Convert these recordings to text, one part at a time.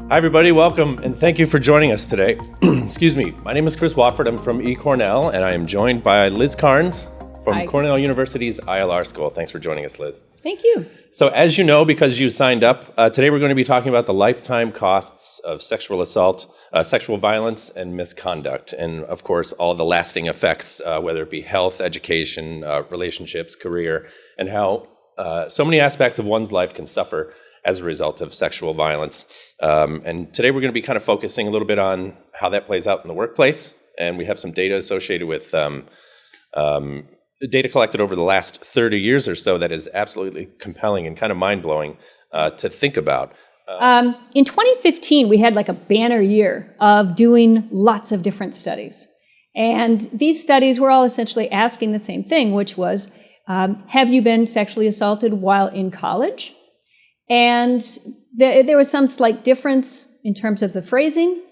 Hi everybody, welcome and thank you for joining us today. Excuse me, my name is Chris Wofford, I'm from eCornell and I am joined by Liz Karns from Hi. Cornell University's ILR School. Thanks for joining us, Liz. Thank you. So as you know, because you signed up, today we're going to be talking about the lifetime costs of sexual assault, sexual violence, and misconduct, and of course all the lasting effects, whether it be health, education, relationships, career, and how so many aspects of one's life can suffer as a result of sexual violence. And today we're going to be kind of focusing a little bit on how that plays out in the workplace, and we have some data associated with data collected over the last 30 years or so that is absolutely compelling and kind of mind-blowing to think about. In 2015, we had like a banner year of doing lots of different studies. And these studies were all essentially asking the same thing, which was, have you been sexually assaulted while in college? And there was some slight difference in terms of the phrasing.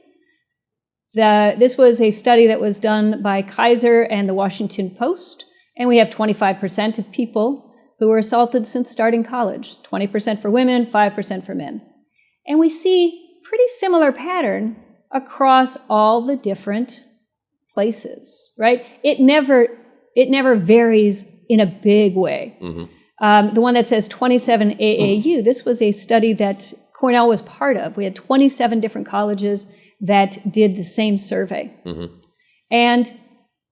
This was a study that was done by Kaiser and the Washington Post, and we have 25% of people who were assaulted since starting college, 20% for women, 5% for men. And we see pretty similar pattern across all the different places, right? It never varies in a big way. Mm-hmm. The one that says 27 AAU, this was a study that Cornell was part of. We had 27 different colleges that did the same survey. Mm-hmm. And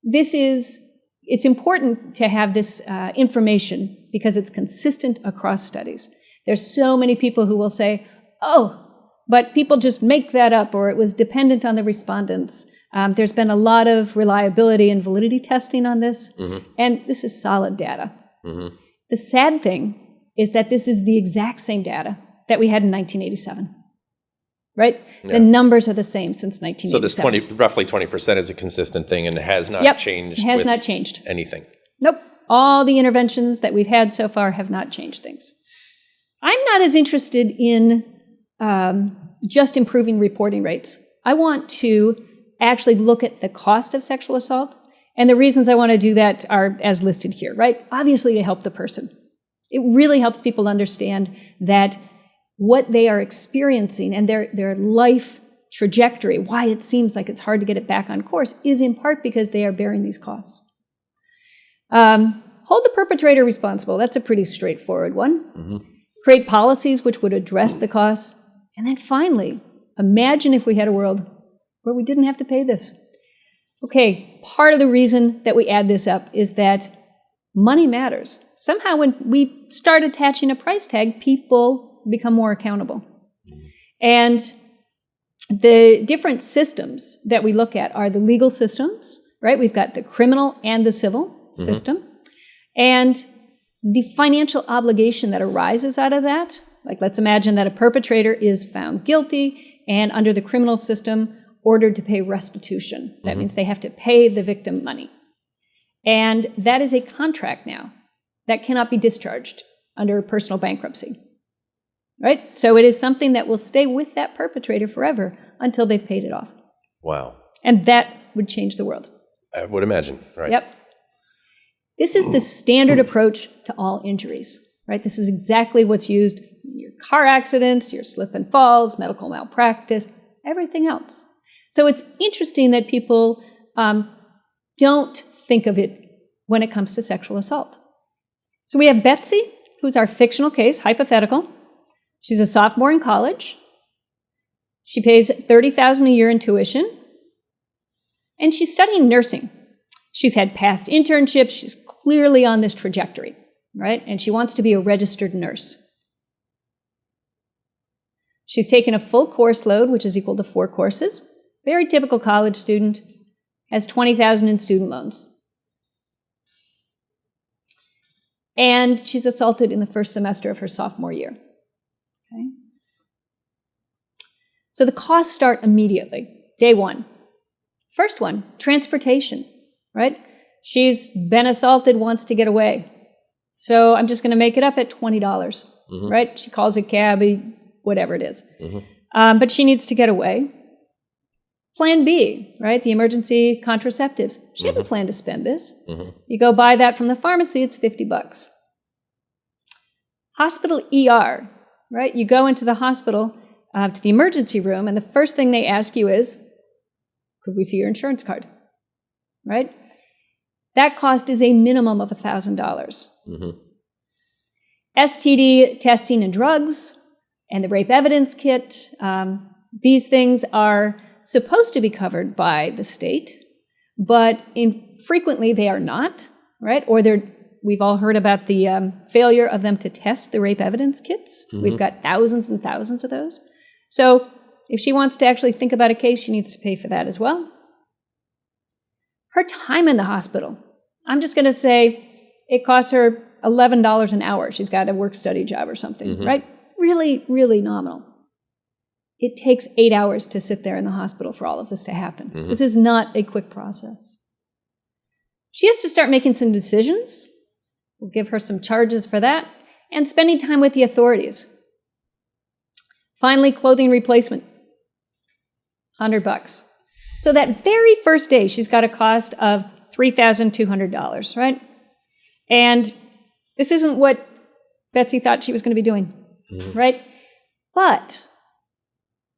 it's important to have this information because it's consistent across studies. There's so many people who will say, oh, but people just make that up, or it was dependent on the respondents. There's been a lot of reliability and validity testing on this, mm-hmm. and this is solid data. Mm-hmm. The sad thing is that this is the exact same data that we had in 1987, right? Yeah. The numbers are the same since 1987. So this roughly 20% is a consistent thing and it has not changed. It has not changed anything. Nope. All the interventions that we've had so far have not changed things. I'm not as interested in just improving reporting rates. I want to actually look at the cost of sexual assault. And the reasons I want to do that are as listed here, right? Obviously, to help the person. It really helps people understand that what they are experiencing and their life trajectory, why it seems like it's hard to get it back on course, is in part because they are bearing these costs. Hold the perpetrator responsible. That's a pretty straightforward one. Mm-hmm. Create policies which would address the costs. And then finally, imagine if we had a world where we didn't have to pay this. Okay, part of the reason that we add this up is that money matters. Somehow when we start attaching a price tag, people become more accountable. And the different systems that we look at are the legal systems, right? We've got the criminal and the civil mm-hmm. system. And the financial obligation that arises out of that, like let's imagine that a perpetrator is found guilty and under the criminal system ordered to pay restitution. That mm-hmm. means they have to pay the victim money. And that is a contract now that cannot be discharged under personal bankruptcy, right? So it is something that will stay with that perpetrator forever until they've paid it off. Wow. And that would change the world. I would imagine, right? Yep. This is the standard approach to all injuries, right? This is exactly what's used in your car accidents, your slip and falls, medical malpractice, everything else. So it's interesting that people don't think of it when it comes to sexual assault. So we have Betsy, who's our fictional case, hypothetical. She's a sophomore in college. She pays $30,000 a year in tuition. And she's studying nursing. She's had past internships. She's clearly on this trajectory, right? And she wants to be a registered nurse. She's taken a full course load, which is equal to 4 courses. Very typical college student, has $20,000 in student loans. And she's assaulted in the first semester of her sophomore year. Okay? So the costs start immediately, day one. First one, transportation, right? She's been assaulted, wants to get away. So I'm just going to make it up at $20, mm-hmm. right? She calls a cab, whatever it is. Mm-hmm. But she needs to get away. Plan B, right? The emergency contraceptives. She mm-hmm. hadn't planned to spend this. Mm-hmm. You go buy that from the pharmacy, it's $50. Hospital ER, right? You go into the hospital, to the emergency room, and the first thing they ask you is, could we see your insurance card? Right? That cost is a minimum of $1,000. Mm-hmm. STD testing and drugs and the rape evidence kit, these things are supposed to be covered by the state, but frequently they are not, right? Or we've all heard about the failure of them to test the rape evidence kits. Mm-hmm. We've got thousands and thousands of those. So if she wants to actually think about a case, she needs to pay for that as well. Her time in the hospital, I'm just going to say it costs her $11 an hour. She's got a work-study job or something, mm-hmm. right? Really, really nominal. It takes 8 hours to sit there in the hospital for all of this to happen. Mm-hmm. This is not a quick process. She has to start making some decisions. We'll give her some charges for that, and spending time with the authorities. Finally, clothing replacement, $100. So that very first day, she's got a cost of $3,200, right? And this isn't what Betsy thought she was going to be doing, mm-hmm. right? But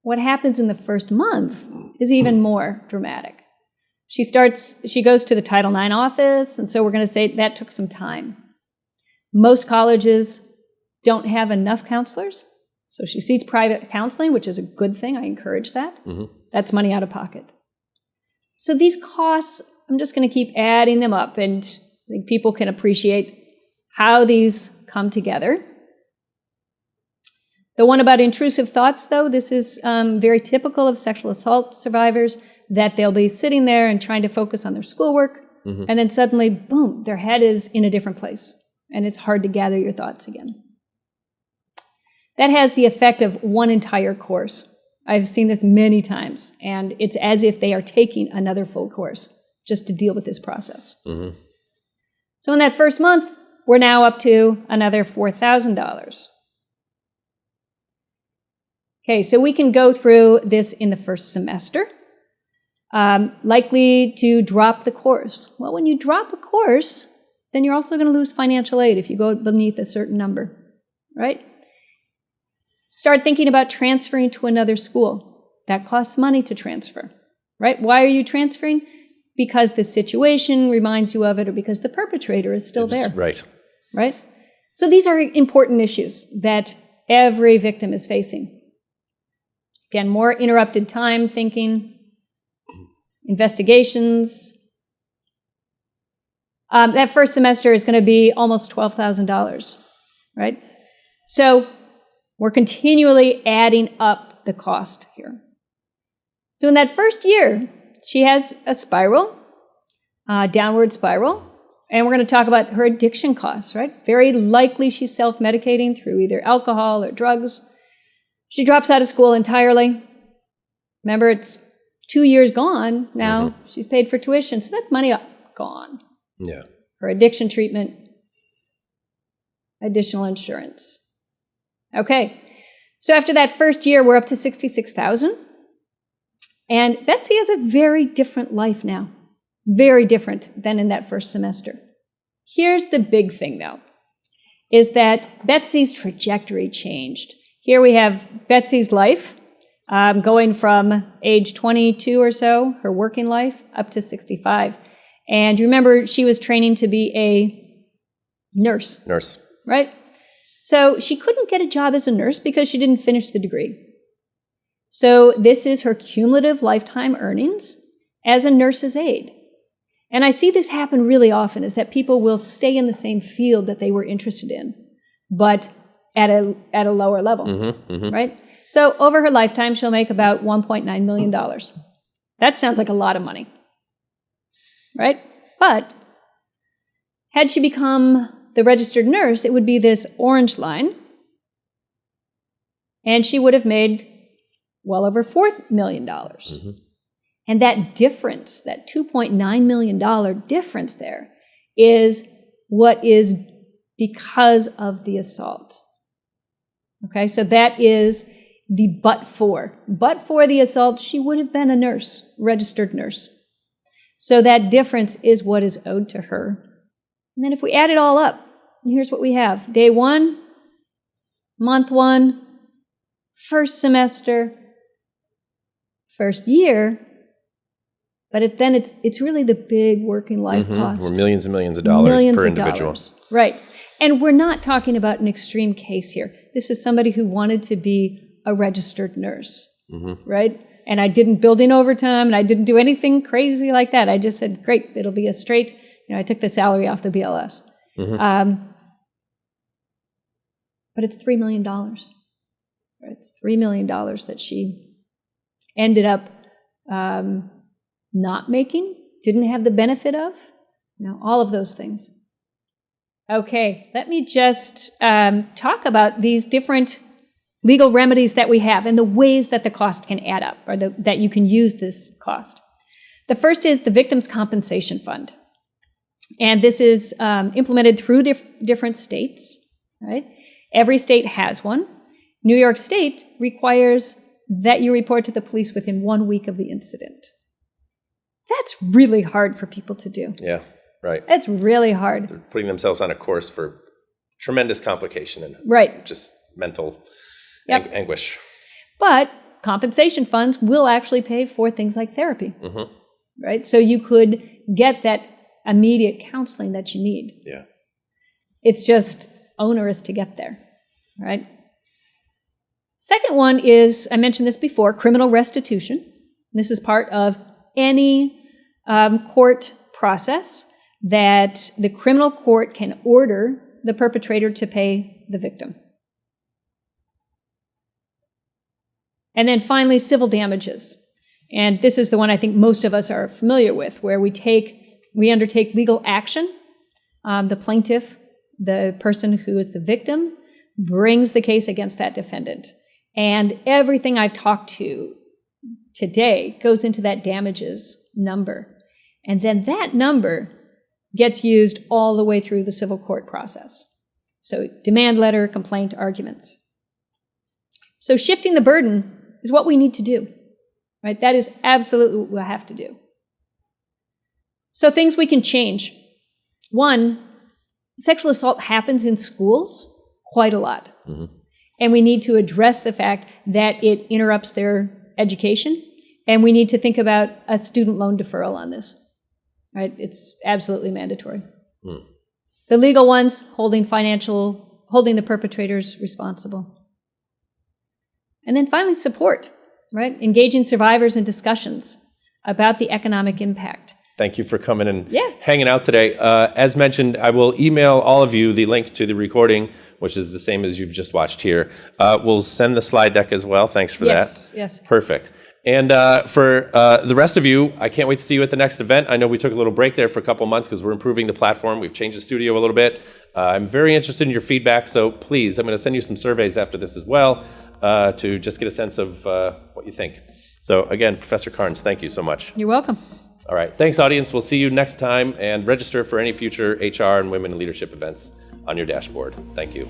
what happens in the first month is even more dramatic. She goes to the Title IX office, and so we're going to say that took some time. Most colleges don't have enough counselors, so she seeks private counseling, which is a good thing. I encourage that. Mm-hmm. That's money out of pocket. So these costs, I'm just going to keep adding them up, and I think people can appreciate how these come together. The one about intrusive thoughts, though, this is very typical of sexual assault survivors, that they'll be sitting there and trying to focus on their schoolwork, mm-hmm. and then suddenly, boom, their head is in a different place, and it's hard to gather your thoughts again. That has the effect of one entire course. I've seen this many times, and it's as if they are taking another full course just to deal with this process. Mm-hmm. So in that first month, we're now up to another $4,000. Okay, so we can go through this in the first semester. Likely to drop the course. Well, when you drop a course, then you're also going to lose financial aid if you go beneath a certain number, right? Start thinking about transferring to another school. That costs money to transfer, right? Why are you transferring? Because the situation reminds you of it, or because the perpetrator is still there. Right. Right? So these are important issues that every victim is facing. Again, more interrupted time thinking, investigations. That first semester is going to be almost $12,000, right? So we're continually adding up the cost here. So in that first year, she has a spiral, downward spiral, and we're going to talk about her addiction costs, right? Very likely she's self-medicating through either alcohol or drugs. She drops out of school entirely. Remember, it's 2 years gone now. Mm-hmm. She's paid for tuition, so that's money gone. Yeah. Her addiction treatment, additional insurance. Okay, so after that first year, we're up to $66,000. And Betsy has a very different life now. Very different than in that first semester. Here's the big thing, though, is that Betsy's trajectory changed. Here we have Betsy's life going from age 22 or so, her working life, up to 65. And you remember she was training to be a nurse. Nurse. Right? So she couldn't get a job as a nurse because she didn't finish the degree. So this is her cumulative lifetime earnings as a nurse's aide. And I see this happen really often, is that people will stay in the same field that they were interested in, but at a lower level, mm-hmm, mm-hmm. right? So over her lifetime, she'll make about $1.9 million. That sounds like a lot of money, right? But had she become the registered nurse, it would be this orange line, and she would have made well over $4 million. Mm-hmm. And that difference, that $2.9 million difference there, is what is because of the assault. Okay, so that is the but for. But for the assault, she would have been a nurse, registered nurse. So that difference is what is owed to her. And then if we add it all up, here's what we have. Day 1, month 1, first semester, first year, but then it's really the big working life cost. We're millions and millions of dollars per individual. Right. And we're not talking about an extreme case here. This is somebody who wanted to be a registered nurse, right? And I didn't build in overtime, and I didn't do anything crazy like that. I just said, great, it'll be a straight, I took the salary off the BLS. But it's $3 million. Right? It's $3 million that she ended up not making, didn't have the benefit of. All of those things. Okay, let me just talk about these different legal remedies that we have and the ways that the cost can add up, or that you can use this cost. The first is the Victims' Compensation Fund. And this is implemented through different states, right? Every state has one. New York State requires that you report to the police within 1 week of the incident. That's really hard for people to do. Yeah, right. It's really hard. They're putting themselves on a course for tremendous complication and just mental anguish. But compensation funds will actually pay for things like therapy, right? So you could get that immediate counseling that you need. Yeah. It's just onerous to get there, right? Second one is, I mentioned this before, criminal restitution. This is part of any court process that the criminal court can order the perpetrator to pay the victim. And then finally, civil damages. And this is the one I think most of us are familiar with, where we undertake legal action. The plaintiff, the person who is the victim, brings the case against that defendant. And everything I've talked to today goes into that damages number. And then that number gets used all the way through the civil court process. So demand letter, complaint, arguments. So shifting the burden is what we need to do, right? That is absolutely what we have to do. So things we can change. One, sexual assault happens in schools quite a lot. And we need to address the fact that it interrupts their education. And we need to think about a student loan deferral on this, right? It's absolutely mandatory. The legal ones, holding the perpetrators responsible. And then finally, support, right? Engaging survivors in discussions about the economic impact. Thank you for coming and hanging out today. As mentioned, I will email all of you the link to the recording, which is the same as you've just watched here. We'll send the slide deck as well. Thanks for that. Yes. Perfect. And for the rest of you, I can't wait to see you at the next event. I know we took a little break there for a couple months because we're improving the platform. We've changed the studio a little bit. I'm very interested in your feedback, so please, I'm going to send you some surveys after this as well to just get a sense of what you think. So again, Professor Karns, thank you so much. You're welcome. All right. Thanks, audience. We'll see you next time, and register for any future HR and women in leadership events on your dashboard. Thank you.